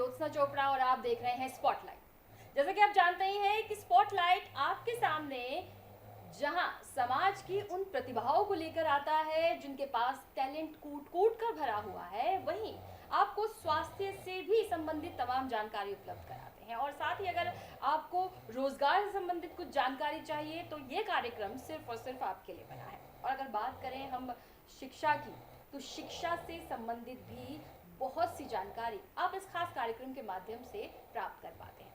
ज्योत्सना चोपड़ा और आप देख रहे हैं स्पॉटलाइट। जैसा कि आप जानते ही हैं कि स्पॉटलाइट आपके सामने जहां समाज की उन प्रतिभाओं को लेकर आता है जिनके पास टैलेंट कूट कूट कर भरा हुआ है, वहीं आपको स्वास्थ्य से भी संबंधित तमाम जानकारी उपलब्ध कराते हैं। और साथ ही अगर आपको रोजगार से संबंधित कुछ जानकारी चाहिए तो ये कार्यक्रम सिर्फ और सिर्फ आपके लिए बना है। और अगर बात करें हम शिक्षा की, तो शिक्षा से संबंधित भी बहुत सी जानकारी आप इस खास कार्यक्रम के माध्यम से प्राप्त कर पाते हैं।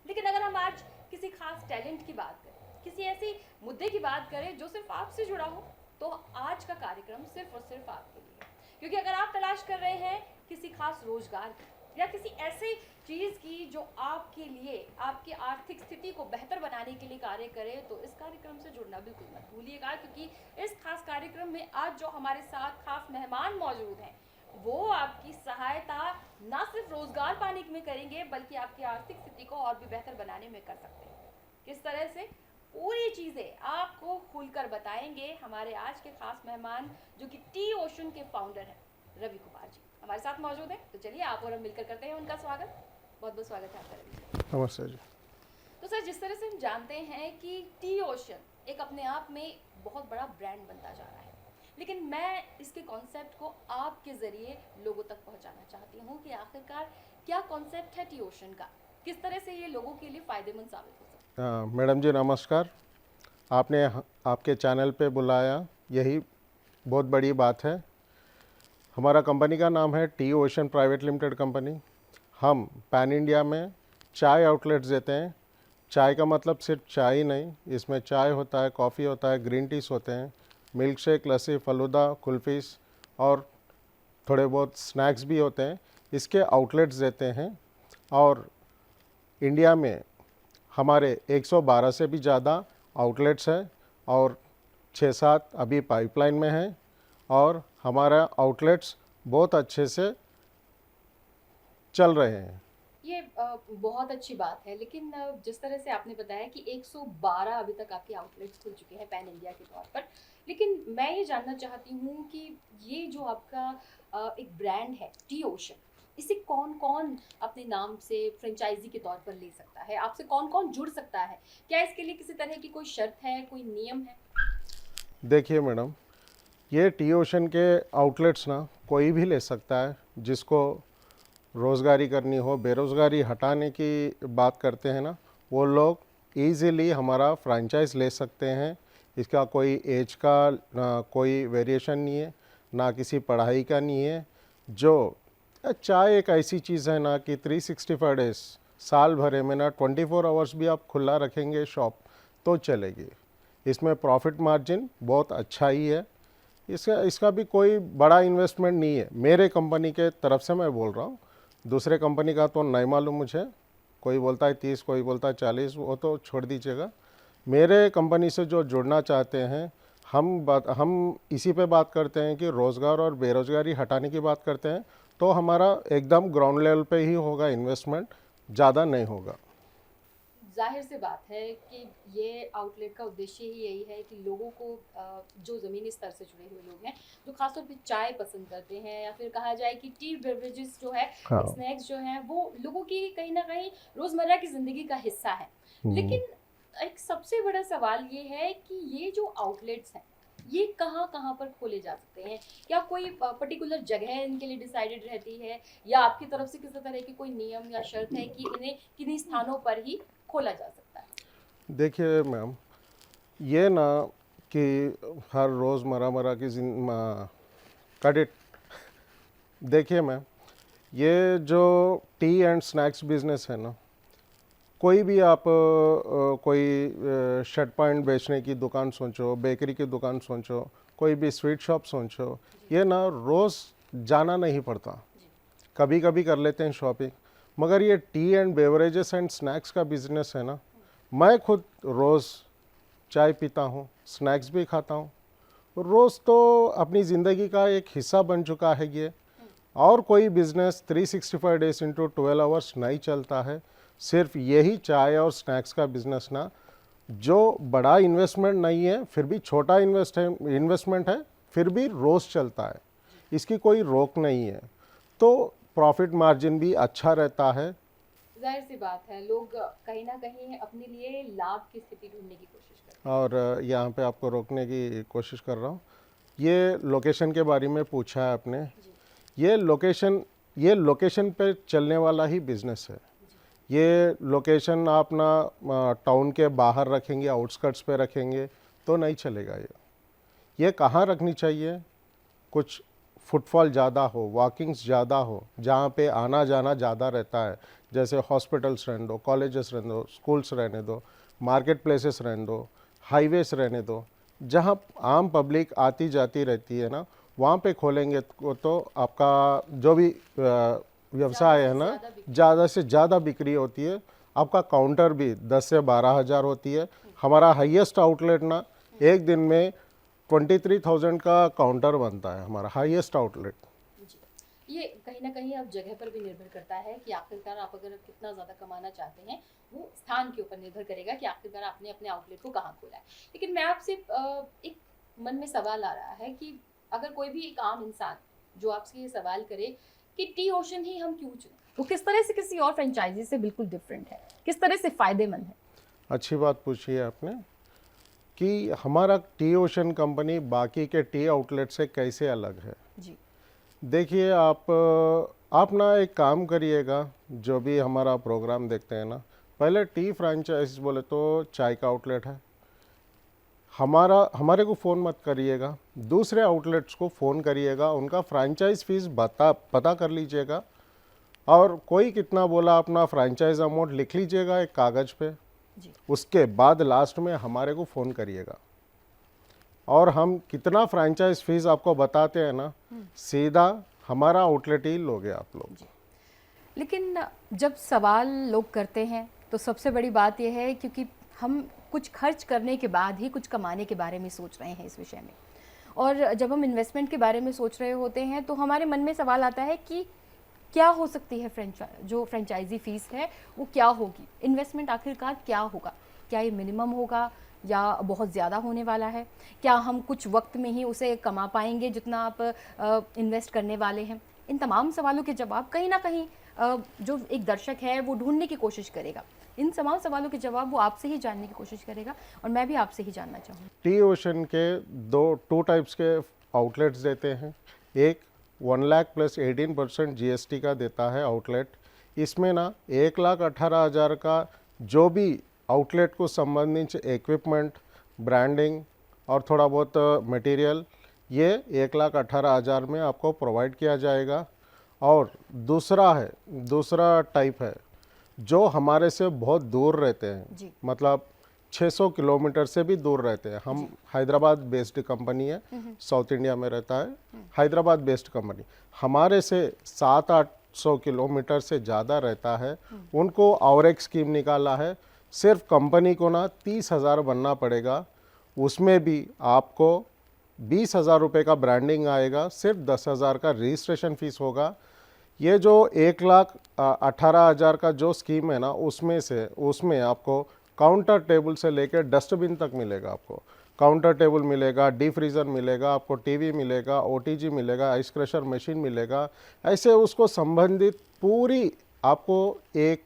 लेकिन अगर हम आज किसी खास टैलेंट की बात करें, किसी ऐसी मुद्दे की बात करें जो सिर्फ आपसे जुड़ा हो, तो आज का कार्यक्रम सिर्फ और सिर्फ आपके लिए है। क्योंकि अगर आप तलाश कर रहे हैं किसी खास रोजगार की या किसी ऐसी चीज की जो आपके लिए आपकी आर्थिक स्थिति को बेहतर बनाने के लिए कार्य करे, तो इस कार्यक्रम से जुड़ना बिल्कुल मत भूलिएगा। क्योंकि इस खास कार्यक्रम में आज जो हमारे साथ खास मेहमान मौजूद हैं, वो आपकी सहायता ना सिर्फ रोजगार पाने में करेंगे बल्कि आपकी आर्थिक स्थिति को और भी बेहतर बनाने में कर सकते हैं। किस तरह से, पूरी चीजें आपको खुलकर बताएंगे हमारे आज के खास मेहमान, जो कि टी ओशन के फाउंडर हैं, रवि कुमार जी हमारे साथ मौजूद हैं। तो चलिए आप और हम मिलकर करते हैं उनका स्वागत। बहुत बहुत स्वागत है आपका रवि जी। नमस्ते जी। तो सर, जिस तरह से हम जानते हैं कि टी ओशन एक अपने आप में बहुत बड़ा ब्रांड बनता जा रहा है, लेकिन मैं इसके कॉन्सेप्ट को आपके ज़रिए लोगों तक पहुंचाना चाहती हूं कि आखिरकार क्या कॉन्सेप्ट है टी ओशन का, किस तरह से ये लोगों के लिए फ़ायदेमंद साबित हो सकता है। मैडम जी नमस्कार। आपने आपके चैनल पे बुलाया, यही बहुत बड़ी बात है। हमारा कंपनी का नाम है T ocean private limited company. हम पैन इंडिया में चाय आउटलेट्स देते हैं। चाय का मतलब सिर्फ चाय ही नहीं, इसमें चाय होता है, कॉफ़ी होता है, ग्रीन टीस होते हैं, मिल्क शेक, लस्सी, फलूदा, कुल्फ़ीस और थोड़े बहुत स्नैक्स भी होते हैं। इसके आउटलेट्स देते हैं और इंडिया में हमारे 112 से भी ज़्यादा आउटलेट्स हैं और 6-7 अभी पाइपलाइन में हैं और हमारा आउटलेट्स बहुत अच्छे से चल रहे हैं। ये बहुत अच्छी बात है। लेकिन जिस तरह से आपने बताया कि 112 अभी तक आपके आउटलेट्स खुल चुके हैं पैन इंडिया के तौर पर, लेकिन मैं ये जानना चाहती हूँ कि ये जो आपका एक ब्रांड है टी ओशन, इसे कौन कौन अपने नाम से फ्रेंचाइजी के तौर पर ले सकता है, आपसे कौन कौन जुड़ सकता है? क्या इसके लिए किसी तरह की कोई शर्त है, कोई नियम है? देखिए मैडम, ये टी ओशन के आउटलेट्स ना कोई भी ले सकता है। जिसको रोज़गारी करनी हो, बेरोज़गारी हटाने की बात करते हैं ना, वो लोग ईज़िली हमारा फ्रेंचाइज ले सकते हैं। इसका कोई एज का कोई वेरिएशन नहीं है, ना किसी पढ़ाई का नहीं है। जो चाय एक ऐसी चीज़ है ना कि 365 डेज़ साल भरे में ना 24 आवर्स भी आप खुला रखेंगे शॉप तो चलेगी। इसमें प्रॉफिट मार्जिन बहुत अच्छा ही है। इसका भी कोई बड़ा इन्वेस्टमेंट नहीं है। मेरे कंपनी के तरफ से मैं बोल रहा हूँ, दूसरे कंपनी का तो नहीं मालूम मुझे। कोई बोलता है 30, कोई बोलता है 40, वो तो छोड़ दीजिएगा। मेरे कंपनी से जो जुड़ना चाहते हैं, हम इसी पे बात करते हैं कि रोज़गार और बेरोज़गारी हटाने की बात करते हैं, तो हमारा एकदम ग्राउंड लेवल पे ही होगा इन्वेस्टमेंट, ज़्यादा नहीं होगा। जाहिर सी बात है कि ये आउटलेट का उद्देश्य ही यही है कि लोगों को, जो ज़मीनी स्तर से जुड़े हुए लोग हैं, जो खासतौर पे चाय पसंद करते हैं या फिर कहा जाए कि टी बेवरेजेस जो है, हाँ। स्नैक्स जो हैं, वो लोगों की कहीं ना कहीं रोज़मर्रा की ज़िंदगी का हिस्सा है। लेकिन एक सबसे बड़ा सवाल ये है कि ये जो आउटलेट्स हैं, ये कहाँ कहाँ पर खोले जा सकते हैं? क्या कोई पर्टिकुलर जगह इनके लिए डिसाइडेड रहती है, या आपकी तरफ से किसी तरह की कोई नियम या शर्त है कि इन्हें किन्हीं स्थानों पर ही खोला जा सकता है? देखिए मैम, ये ना कि हर रोज़मर्रा की क्रेडिट, देखिए मैम, ये जो टी एंड स्नैक्स बिज़नेस है ना, कोई भी आप कोई शर्ट पैंट बेचने की दुकान सोचो, बेकरी की दुकान सोचो, कोई भी स्वीट शॉप सोचो, ये ना रोज़ जाना नहीं पड़ता। कभी कभी कर लेते हैं शॉपिंग। मगर ये T and beverages and snacks का बिज़नेस है ना, मैं खुद रोज़ चाय पीता हूँ, स्नैक्स भी खाता हूँ। रोज़ तो अपनी ज़िंदगी का एक हिस्सा बन चुका है ये। और कोई बिज़नेस 365 डेज इंटू 12 आवर्स नहीं चलता है। सिर्फ यही चाय और स्नैक्स का बिज़नेस ना, जो बड़ा इन्वेस्टमेंट नहीं है, फिर भी छोटा इन्वेस्टमेंट है, फिर भी रोज़ चलता है, इसकी कोई रोक नहीं है। तो प्रॉफिट मार्जिन भी अच्छा रहता है। जाहिर सी बात है, लोग कहीं ना कहीं अपने लिए लाभ की स्थिति ढूंढने की कोशिश करते और यहाँ पे आपको रोकने की कोशिश कर रहा हूँ। ये लोकेशन के बारे में पूछा है आपने। हैं। जी ये लोकेशन पे चलने वाला ही बिजनेस है। जी ये लोकेशन आप ना टाउन के बाहर रखेंगे, आउटस्कर्ट्स पे रखेंगे तो नहीं चलेगा। ये कहाँ रखनी चाहिए? कुछ फुटफॉल ज़्यादा हो, वॉकिंग्स ज़्यादा हो, जहाँ पे आना जाना ज़्यादा रहता है, जैसे हॉस्पिटल्स रहने दो, कॉलेजेस रहने दो, स्कूल्स रहने दो, मार्केट प्लेसेस रहने दो, हाईवेज रहने दो, जहाँ आम पब्लिक आती जाती रहती है ना, वहाँ पे खोलेंगे तो आपका जो भी व्यवसाय है ना, ज़्यादा से ज़्यादा बिक्री होती है। आपका काउंटर भी 10 से 12 हज़ार होती है। हमारा हाईएस्ट आउटलेट ना एक दिन में 23,000 का काउंटर बनता है, हमारा हाईएस्ट आउटलेट। जी। ये कहीं ना कहीं अब जगह पर भी निर्भर करता है कि आखिरकार आप अगर कितना ज़्यादा कमाना चाहते हैं, वो स्थान के ऊपर निर्भर करेगा कि आखिरकार आपने अपने आउटलेट को कहाँ खोला है। लेकिन मैं आपसे एक मन में सवाल आ रहा है कि अगर कोई भी एक आम इंसान जो आपसे ये सवाल करे कि टी ओशन ही हम क्यों चुने, वो किस तरह से किसी और फ्रेंचाइजी से बिल्कुल डिफरेंट है, किस तरह से फ़ायदेमंद है? अच्छी बात पूछी है आपने कि हमारा टी ओशन कंपनी बाकी के टी आउटलेट से कैसे अलग है। जी देखिए, आप ना एक काम करिएगा, जो भी हमारा प्रोग्राम देखते हैं ना, पहले टी फ्रेंचाइज बोले तो चाय का आउटलेट है, हमारे को फ़ोन मत करिएगा, दूसरे आउटलेट्स को फ़ोन करिएगा, उनका फ्रेंचाइज फीस पता कर लीजिएगा, और कोई कितना बोला अपना फ्रेंचाइज अमाउंट लिख लीजिएगा एक कागज़ पे। जी उसके बाद लास्ट में हमारे को फ़ोन करिएगा, और हम कितना फ्रेंचाइज फीस आपको बताते हैं ना, सीधा हमारा आउटलेट ही लोगे आप लोग। लेकिन जब सवाल लोग करते हैं तो सबसे बड़ी बात यह है, क्योंकि हम कुछ खर्च करने के बाद ही कुछ कमाने के बारे में सोच रहे हैं इस विषय में, और जब हम इन्वेस्टमेंट के बारे में सोच रहे होते हैं तो हमारे मन में सवाल आता है कि क्या हो सकती है जो फ्रेंचाइजी फ़ीस है वो क्या होगी, इन्वेस्टमेंट आखिरकार क्या होगा, क्या ये मिनिमम होगा या बहुत ज़्यादा होने वाला है, क्या हम कुछ वक्त में ही उसे कमा पाएंगे जितना आप इन्वेस्ट करने वाले हैं। इन तमाम सवालों के जवाब कहीं ना कहीं जो एक दर्शक है वो ढूंढने की कोशिश करेगा। इन तमाम सवालों के जवाब वो आपसे ही जानने की कोशिश करेगा, और मैं भी आपसे ही जानना चाहूँगी। टी ओशन के टू टाइप्स के आउटलेट्स देते हैं। एक 1 लाख प्लस 18% GST का देता है आउटलेट। इसमें ना 1,18,000 का जो भी आउटलेट को संबंधित इक्विपमेंट, ब्रांडिंग और थोड़ा बहुत मटेरियल, ये 1,18,000 में आपको प्रोवाइड किया जाएगा। और दूसरा टाइप है जो हमारे से बहुत दूर रहते हैं, जी मतलब 600 किलोमीटर से भी दूर रहते हैं। हम हैदराबाद बेस्ड कंपनी है, साउथ इंडिया में रहता है, हैदराबाद बेस्ड कंपनी। हमारे से 700-800 किलोमीटर से ज़्यादा रहता है, उनको और एक स्कीम निकाला है। सिर्फ कंपनी को ना 30,000 बनना पड़ेगा, उसमें भी आपको 20,000 रुपये का ब्रांडिंग आएगा, सिर्फ 10,000 का रजिस्ट्रेशन फीस होगा। ये जो 1,18,000 का जो स्कीम है ना, उसमें आपको काउंटर टेबल से लेकर डस्टबिन तक मिलेगा। आपको काउंटर टेबल मिलेगा, डीप फ्रीज़र मिलेगा, आपको टीवी मिलेगा, OTG मिलेगा, आइस क्रशर मशीन मिलेगा। ऐसे उसको संबंधित पूरी आपको एक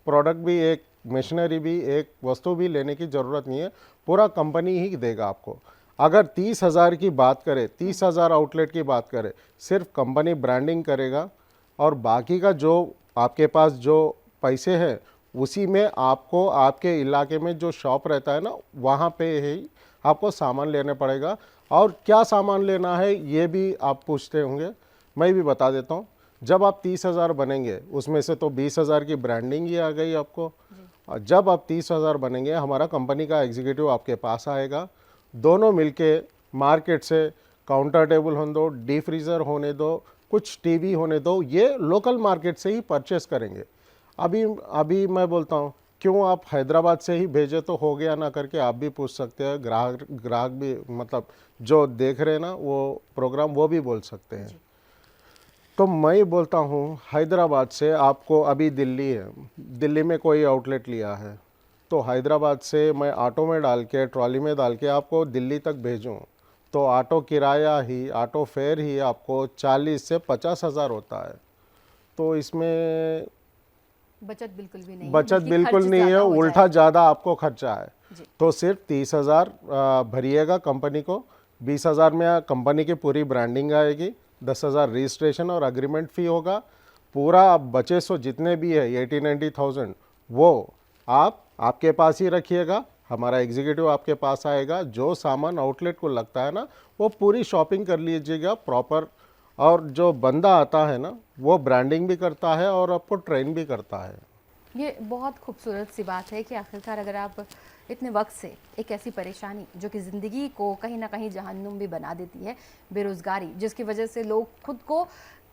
प्रोडक्ट भी, एक मशीनरी भी, एक वस्तु भी लेने की ज़रूरत नहीं है, पूरा कंपनी ही देगा आपको। अगर 30,000 की बात करें, 30,000 आउटलेट की बात करें, सिर्फ कंपनी ब्रांडिंग करेगा, और बाकी का जो आपके पास जो पैसे हैं उसी में आपको आपके इलाके में जो शॉप रहता है ना, वहाँ पे ही आपको सामान लेने पड़ेगा। और क्या सामान लेना है ये भी आप पूछते होंगे, मैं भी बता देता हूँ। जब आप 30,000 बनेंगे, उसमें से तो 20,000 की ब्रांडिंग ही आ गई आपको। और जब आप 30,000 बनेंगे, हमारा कंपनी का एग्जीक्यूटिव आपके पास आएगा, दोनों मिलके मार्केट से काउंटर टेबल होने दो, डीप फ्रीज़र होने दो, कुछ टीवी होने दो, ये लोकल मार्केट से ही परचेस करेंगे। अभी मैं बोलता हूँ, क्यों आप हैदराबाद से ही भेजे तो हो गया ना करके आप भी पूछ सकते हैं। ग्राहक भी, मतलब जो देख रहे हैं ना वो प्रोग्राम, वो भी बोल सकते हैं। तो मैं बोलता हूँ, हैदराबाद से आपको अभी दिल्ली है, दिल्ली में कोई आउटलेट लिया है तो हैदराबाद से मैं ऑटो में डाल के, ट्रॉली में डाल के आपको दिल्ली तक भेजूँ तो ऑटो किराया ही, ऑटो फेयर ही आपको 40 से 50 हज़ार होता है। तो इसमें बचत बिल्कुल भी नहीं है, बचत बल्कि बिल्कुल खर्च नहीं है, ज़्यादा हो उल्टा जाएगा। ज़्यादा आपको खर्चा है। जी। तो सिर्फ 30,000 भरिएगा कंपनी को, 20,000 में कंपनी की पूरी ब्रांडिंग आएगी, 10,000 रजिस्ट्रेशन और अग्रीमेंट फ़ी होगा। पूरा आप बचे सो जितने भी है 80-90,000 वो आप आपके पास ही रखिएगा, हमारा एग्जीक्यूटिव आपके पास आएगा, जो सामान आउटलेट को लगता है ना वो पूरी शॉपिंग कर लीजिएगा प्रॉपर। और जो बंदा आता है ना वो ब्रांडिंग भी करता है और आपको ट्रेन भी करता है। ये बहुत खूबसूरत सी बात है कि आखिरकार अगर आप इतने वक्त से एक ऐसी परेशानी जो कि ज़िंदगी को कहीं ना कहीं जहन्नुम भी बना देती है, बेरोज़गारी, जिसकी वजह से लोग खुद को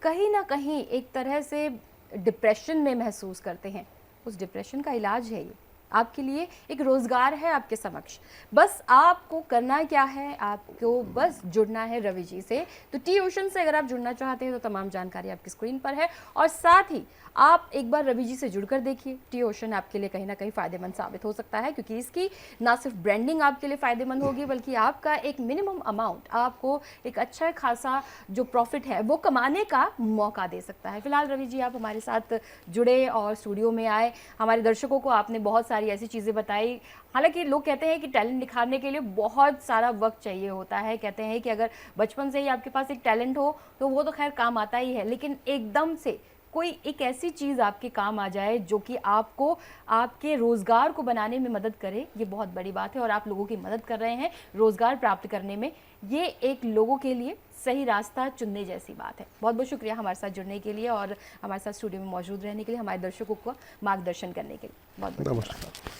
कहीं ना कहीं एक तरह से डिप्रेशन में महसूस करते हैं, उस डिप्रेशन का इलाज है ये आपके लिए, एक रोज़गार है आपके समक्ष। बस आपको करना क्या है, आपको बस जुड़ना है रवि जी से। तो टी ओशन से अगर आप जुड़ना चाहते हैं तो तमाम जानकारी आपकी स्क्रीन पर है, और साथ ही आप एक बार रवि जी से जुड़कर देखिए। टी ओशन आपके लिए कहीं ना कहीं फ़ायदेमंद साबित हो सकता है, क्योंकि इसकी ना सिर्फ ब्रांडिंग आपके लिए फ़ायदेमंद होगी, बल्कि आपका एक मिनिमम अमाउंट आपको एक अच्छा खासा जो प्रॉफिट है वो कमाने का मौका दे सकता है। फिलहाल रवि जी आप हमारे साथ जुड़े और स्टूडियो में आए, हमारे दर्शकों को आपने बहुत सारी ऐसी चीज़ें बताई। हालांकि लोग कहते हैं कि टैलेंट निखारने के लिए बहुत सारा वक्त चाहिए होता है, कहते हैं कि अगर बचपन से ही आपके पास एक टैलेंट हो तो वो तो खैर काम आता ही है, लेकिन एकदम से कोई एक ऐसी चीज़ आपके काम आ जाए जो कि आपको आपके रोज़गार को बनाने में मदद करे, ये बहुत बड़ी बात है। और आप लोगों की मदद कर रहे हैं रोज़गार प्राप्त करने में, ये एक लोगों के लिए सही रास्ता चुनने जैसी बात है। बहुत बहुत शुक्रिया हमारे साथ जुड़ने के लिए और हमारे साथ स्टूडियो में मौजूद रहने के लिए, हमारे दर्शकों को मार्गदर्शन करने के लिए बहुत बहुत नमस्कार।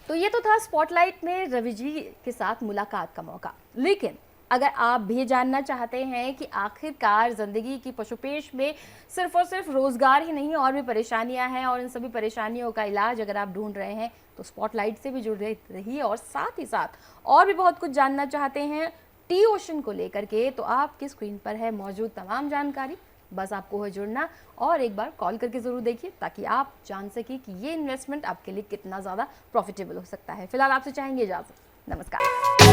तो ये तो था स्पॉटलाइट में रवि जी के साथ मुलाकात का मौका। लेकिन अगर आप भी जानना चाहते हैं कि आखिरकार ज़िंदगी की पशुपेश में सिर्फ और सिर्फ रोज़गार ही नहीं और भी परेशानियां हैं, और इन सभी परेशानियों का इलाज अगर आप ढूंढ रहे हैं तो स्पॉटलाइट से भी जुड़ रहिए, और साथ ही साथ और भी बहुत कुछ जानना चाहते हैं टी ओशन को लेकर के, तो आपकी स्क्रीन पर है मौजूद तमाम जानकारी। बस आपको है जुड़ना और एक बार कॉल करके ज़रूर देखिए, ताकि आप जान सकें कि ये इन्वेस्टमेंट आपके लिए कितना ज़्यादा प्रॉफिटेबल हो सकता है। फिलहाल आपसे चाहेंगे इजाज़त। नमस्कार।